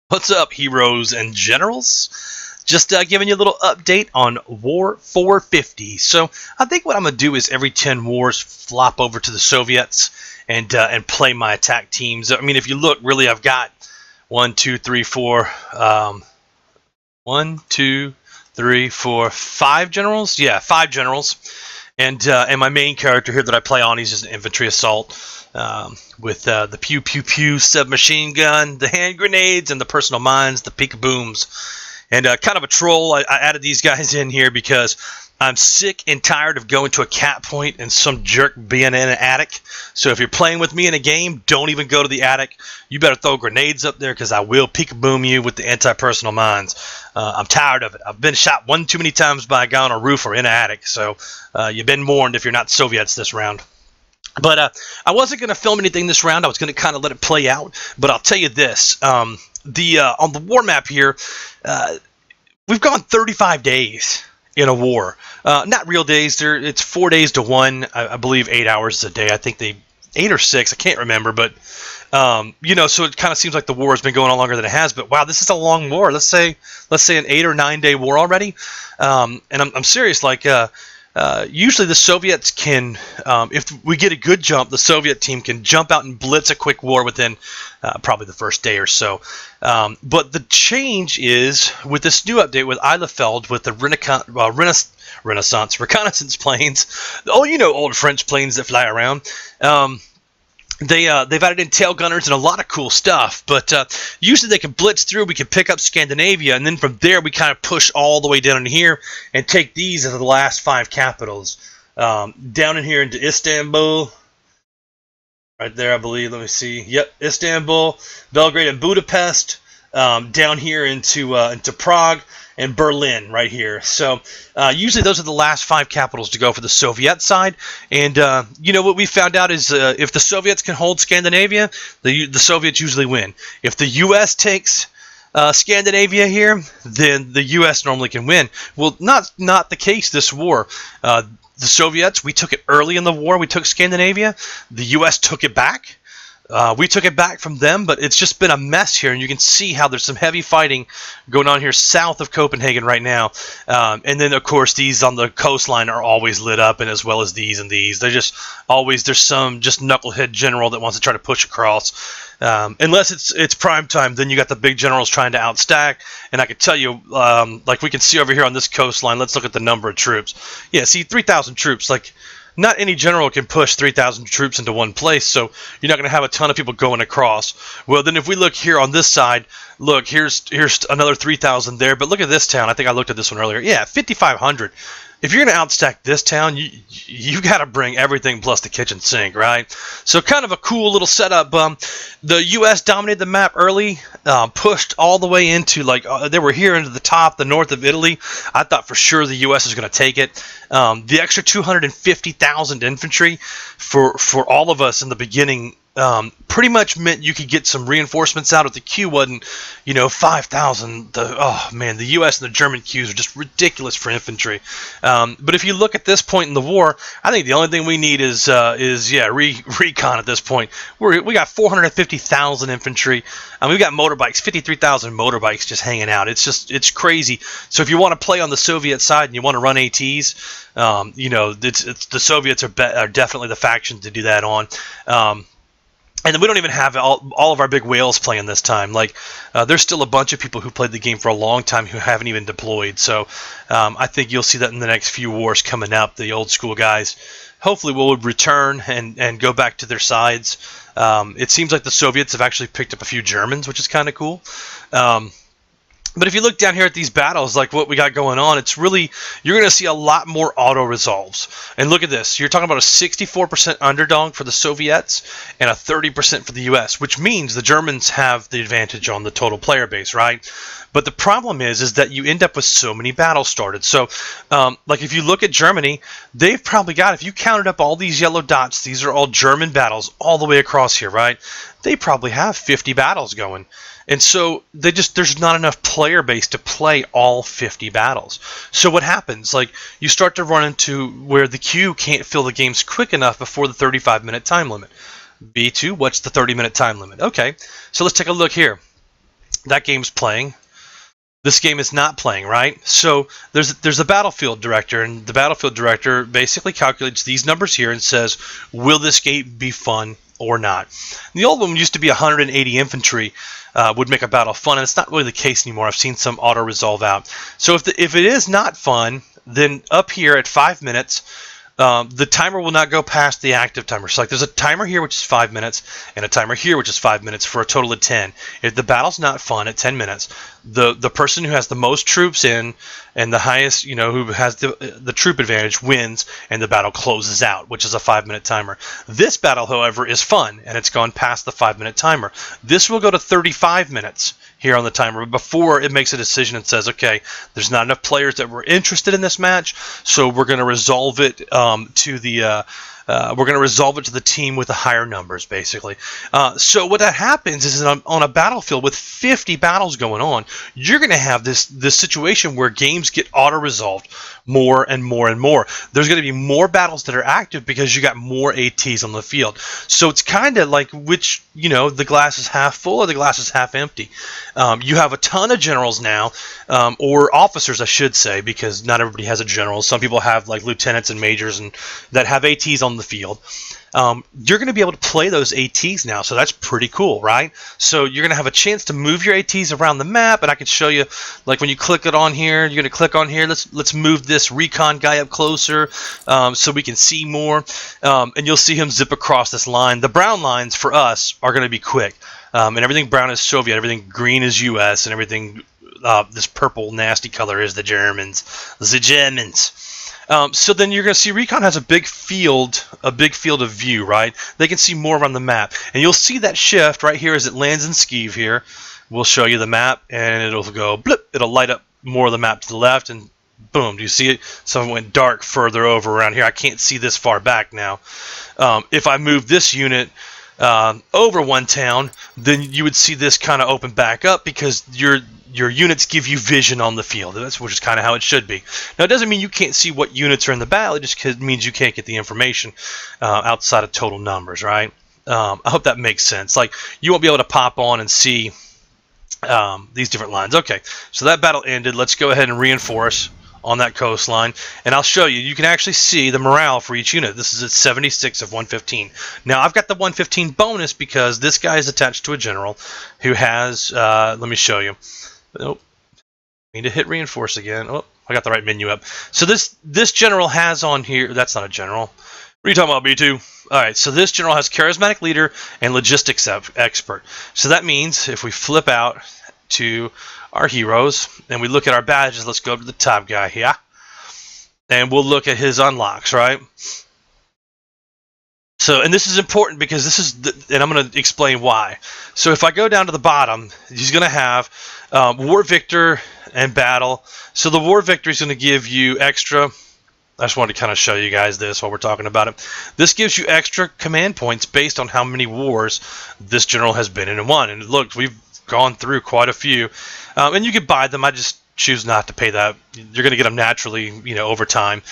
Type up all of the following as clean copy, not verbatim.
What's up, heroes and generals? Just giving you a little update on War 450. So I think what I'm going to do is every 10 wars flop over to the Soviets and play my attack teams. I mean, if you look, really, I've got 1, 2, 3, 4, 1, 2, 3, 4, 5 generals. Yeah, 5 generals. And my main character here that I play on, he's just an infantry assault. With the pew pew pew submachine gun, the hand grenades, and the personal mines, the peekabooms. And kind of a troll, I added these guys in here because I'm sick and tired of going to a cap point and some jerk being in an attic. So if you're playing with me in a game, don't even go to the attic. You better throw grenades up there because I will peekaboom you with the anti-personal mines. I'm tired of it. I've been shot one too many times by a guy on a roof or in an attic. So you've been warned if you're not Soviets this round. But I wasn't going to film anything this round. I was going to kind of let it play out. But I'll tell you this. On the war map here, we've gone 35 days in a war. Not real days. It's 4 days to 1. I believe 8 hours a day. I think 8 or 6. I can't remember. But, so it kind of seems like the war has been going on longer than it has. But, wow, this is a long war. Let's say an 8 or 9 day war already. And I'm serious. Usually the Soviets can, if we get a good jump, the Soviet team can jump out and blitz a quick war within probably the first day or so. But the change is with this new update with Eilefeld, with the reconnaissance planes, old French planes that fly around. They've added in tail gunners and a lot of cool stuff, but usually they can blitz through. We can pick up Scandinavia, and then from there we kind of push all the way down in here and take these as the last 5 capitals. Down in here into Istanbul, right there, I believe. Let me see. Yep, Istanbul, Belgrade, and Budapest. Down here into Prague and Berlin right here. So usually those are the last 5 capitals to go for the Soviet side. And what we found out is if the Soviets can hold Scandinavia, the Soviets usually win. If the U.S. takes Scandinavia here, then the U.S. normally can win. Well, not the case this war. The Soviets, we took it early in the war. We took Scandinavia. The U.S. took it back. We took it back from them, but it's just been a mess here, and you can see how there's some heavy fighting going on here south of Copenhagen right now. And then, of course, these on the coastline are always lit up, and as well as these and these. They're just always, there's some just knucklehead general that wants to try to push across. Unless it's prime time, then you got the big generals trying to outstack. And I can tell you, like we can see over here on this coastline, let's look at the number of troops. Yeah, see, 3,000 troops, not any general can push 3,000 troops into one place, so you're not going to have a ton of people going across. Well, then if we look here on this side, look, here's another 3,000 there, but look at this town. I think I looked at this one earlier. Yeah, 5,500. If you're going to outstack this town, you got to bring everything plus the kitchen sink, right? So kind of a cool little setup. The U.S. dominated the map early, pushed all the way into, they were here into the top, the north of Italy. I thought for sure the U.S. was going to take it. The extra 250,000 infantry for all of us in the beginning pretty much meant you could get some reinforcements out. If the queue wasn't, 5,000, the U.S. and the German queues are just ridiculous for infantry. But if you look at this point in the war, I think the only thing we need is recon at this point. We got 450,000 infantry. We've got motorbikes, 53,000 motorbikes just hanging out. It's crazy. So if you want to play on the Soviet side and you want to run ATs, the Soviets are definitely the faction to do that on. And then we don't even have all of our big whales playing this time. There's still a bunch of people who played the game for a long time who haven't even deployed. So I think you'll see that in the next few wars coming up. The old school guys hopefully will return and go back to their sides. It seems like the Soviets have actually picked up a few Germans, which is kind of cool. But if you look down here at these battles, like what we got going on, it's really, you're going to see a lot more auto-resolves. And look at this. You're talking about a 64% underdog for the Soviets and a 30% for the U.S., which means the Germans have the advantage on the total player base, right? But the problem is that you end up with so many battles started. So, if you look at Germany, they've probably got, if you counted up all these yellow dots, these are all German battles all the way across here, right? They probably have 50 battles going. And so there's not enough player base to play all 50 battles. So what happens? You start to run into where the queue can't fill the games quick enough before the 35-minute time limit. B2, what's the 30-minute time limit? Okay, so let's take a look here. That game's playing. This game is not playing, right? So there's a battlefield director, and the battlefield director basically calculates these numbers here and says, will this game be fun or not? And the old one used to be 180 infantry would make a battle fun, and it's not really the case anymore. I've seen some auto resolve out. So if it is not fun, then up here at 5 minutes, the timer will not go past the active timer. So like there's a timer here which is 5 minutes and a timer here which is 5 minutes for a total of 10. If the battle's not fun at 10 minutes, the person who has the most troops in and the highest, who has the troop advantage wins, and the battle closes out, which is a 5-minute timer. This battle, however, is fun, and it's gone past the 5-minute timer. This will go to 35 minutes here on the timer before it makes a decision and says, okay, there's not enough players that were interested in this match, so we're going to resolve it to the team with the higher numbers, basically. So what that happens is on a battlefield with 50 battles going on, you're going to have this situation where games get auto-resolved more and more and more. There's going to be more battles that are active because you got more ATs on the field. So it's kind of like which, the glass is half full or the glass is half empty. You have a ton of generals now, or officers, I should say, because not everybody has a general. Some people have like lieutenants and majors and that have ATs on the field. You're going to be able to play those ATs now, so that's pretty cool, right? So you're going to have a chance to move your ATs around the map, and I can show you, like when you click it on here, you're going to click on here. Let's move this recon guy up closer so we can see more, and you'll see him zip across this line. The brown lines for us are going to be quick, and everything brown is Soviet, everything green is U.S., and everything this purple nasty color is the Germans. The Germans. So then you're going to see Recon has a big field of view, right? They can see more around the map. And you'll see that shift right here as it lands in Skeev here. We'll show you the map, and it'll go blip. It'll light up more of the map to the left, and boom, do you see it? Some went dark further over around here. I can't see this far back now. If I move this unit over one town, then you would see this kind of open back up because your units give you vision on the field, which is kind of how it should be. Now, it doesn't mean you can't see what units are in the battle. It just means you can't get the information outside of total numbers, right? I hope that makes sense. Like, you won't be able to pop on and see these different lines. Okay, so that battle ended. Let's go ahead and reinforce on that coastline, and I'll show you. You can actually see the morale for each unit. This is at 76 of 115. Now, I've got the 115 bonus because this guy is attached to a general who has, let me show you. Nope. Need to hit reinforce again. Oh, I got the right menu up. So this general has on here. That's not a general. What are you talking about, B2? All right. So this general has charismatic leader and logistics expert. So that means if we flip out to our heroes and we look at our badges, let's go up to the top guy here, and we'll look at his unlocks, right? So, and this is important because this is, and I'm going to explain why. So if I go down to the bottom, he's going to have War Victor and Battle. So the War Victor is going to give you extra. I just wanted to kind of show you guys this while we're talking about it. This gives you extra command points based on how many wars this general has been in and won. And look, we've gone through quite a few. And you can buy them. I just choose not to pay that. You're going to get them naturally, over time.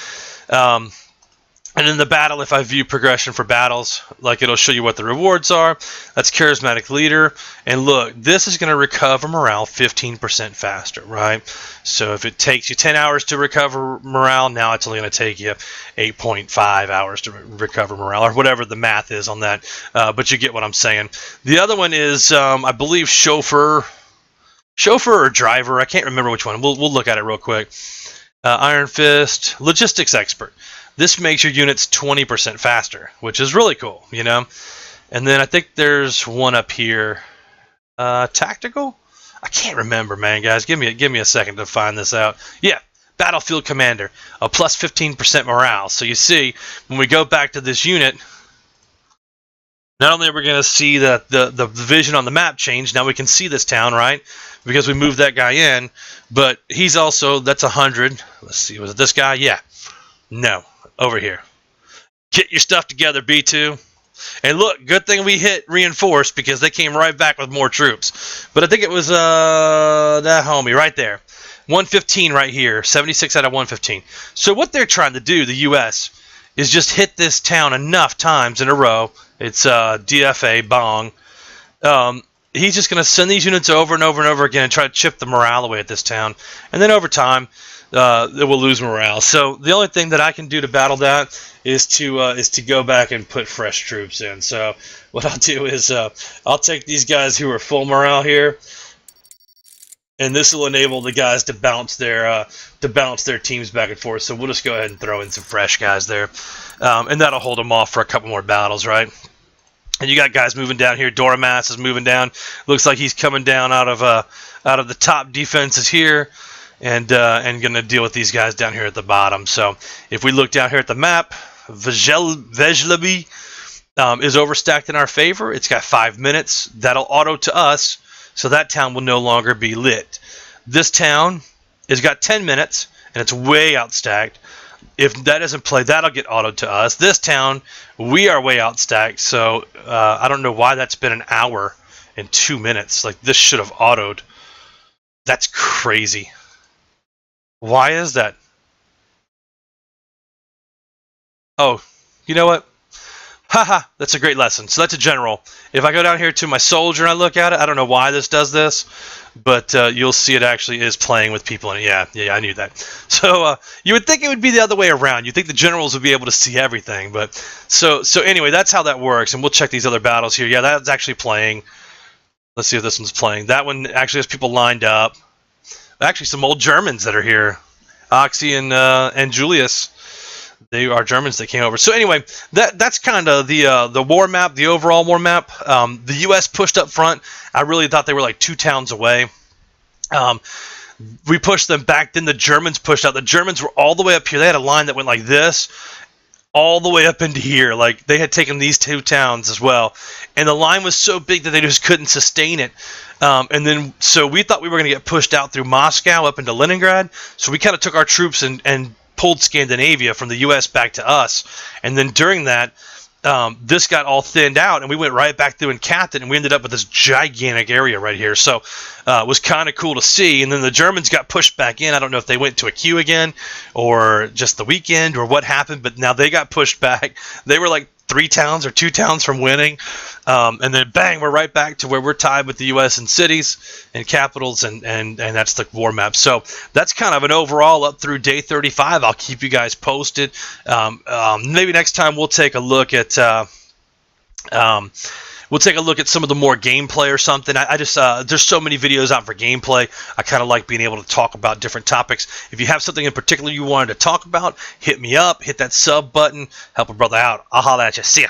And in the battle, if I view progression for battles, like it'll show you what the rewards are. That's charismatic leader. And look, this is going to recover morale 15% faster, right? So if it takes you 10 hours to recover morale, now it's only going to take you 8.5 hours to recover morale, or whatever the math is on that. But you get what I'm saying. The other one is, I believe, chauffeur or driver. I can't remember which one. We'll look at it real quick. Iron Fist, logistics expert. This makes your units 20% faster, which is really cool, And then I think there's one up here. Tactical? I can't remember, man, guys. Give me a second to find this out. Yeah, Battlefield Commander. A plus 15% morale. So you see, when we go back to this unit, not only are we going to see the vision on the map change, now we can see this town, right? Because we moved that guy in. But he's also, that's 100. Let's see, was it this guy? Yeah. No. Over here. Get your stuff together, B2. And look, good thing we hit reinforced because they came right back with more troops. But I think it was that homie right there. 115 right here. 76 out of 115. So what they're trying to do, the U.S., is just hit this town enough times in a row. It's DFA, bong. he's just going to send these units over and over and over again and try to chip the morale away at this town. And then over time, it will lose morale. So the only thing that I can do to battle that is to go back and put fresh troops in. So what I'll do is I'll take these guys who are full morale here, and this will enable the guys to bounce their teams back and forth. So we'll just go ahead and throw in some fresh guys there, and that'll hold them off for a couple more battles, right? And you got guys moving down here. Doramas is moving down. Looks like he's coming down out of the top defenses here, and going to deal with these guys down here at the bottom. So if we look down here at the map, Vejlabi is overstacked in our favor. It's got 5 minutes. That'll auto to us, so that town will no longer be lit. This town has got 10 minutes, and it's way outstacked. If that doesn't play, that'll get autoed to us. This town, we are way outstacked, so I don't know why that's been an hour and 2 minutes. Like, this should have autoed. That's crazy. Why is that? Oh, you know what? Haha, that's a great lesson. So that's a general. If I go down here to my soldier and I look at it, I don't know why this does this, but you'll see it actually is playing with people in it. Yeah, I knew that. So you would think it would be the other way around. You'd think the generals would be able to see everything, but so anyway, that's how that works. And we'll check these other battles here. Yeah, that's actually playing. Let's see if this one's playing. That one actually has people lined up. Actually, some old Germans that are here. Oxy and Julius. They are Germans that came over. So anyway, that's kind of the war map, the overall war map. The U.S. pushed up front. I really thought they were like 2 towns away. We pushed them back. Then the Germans pushed out. The Germans were all the way up here. They had a line that went like this, all the way up into here. Like, they had taken these 2 towns as well. And the line was so big that they just couldn't sustain it. And then, so we thought we were going to get pushed out through Moscow up into Leningrad. So we kind of took our troops and pulled Scandinavia from the U.S. back to us. And then during that, this got all thinned out, and we went right back through in Catton, and we ended up with this gigantic area right here. So it was kind of cool to see. And then the Germans got pushed back in. I don't know if they went to a queue again or just the weekend or what happened, but now they got pushed back. They were like 3 towns or 2 towns from winning, and then bang, we're right back to where we're tied with the U.S. in cities and capitals, and that's the war map. So that's kind of an overall up through day 35. I'll keep you guys posted. Maybe next time we'll take a look at some of the more gameplay or something. I just there's so many videos out for gameplay. I kind of like being able to talk about different topics. If you have something in particular you wanted to talk about, hit me up, hit that sub button, help a brother out. I'll holler at you. See ya.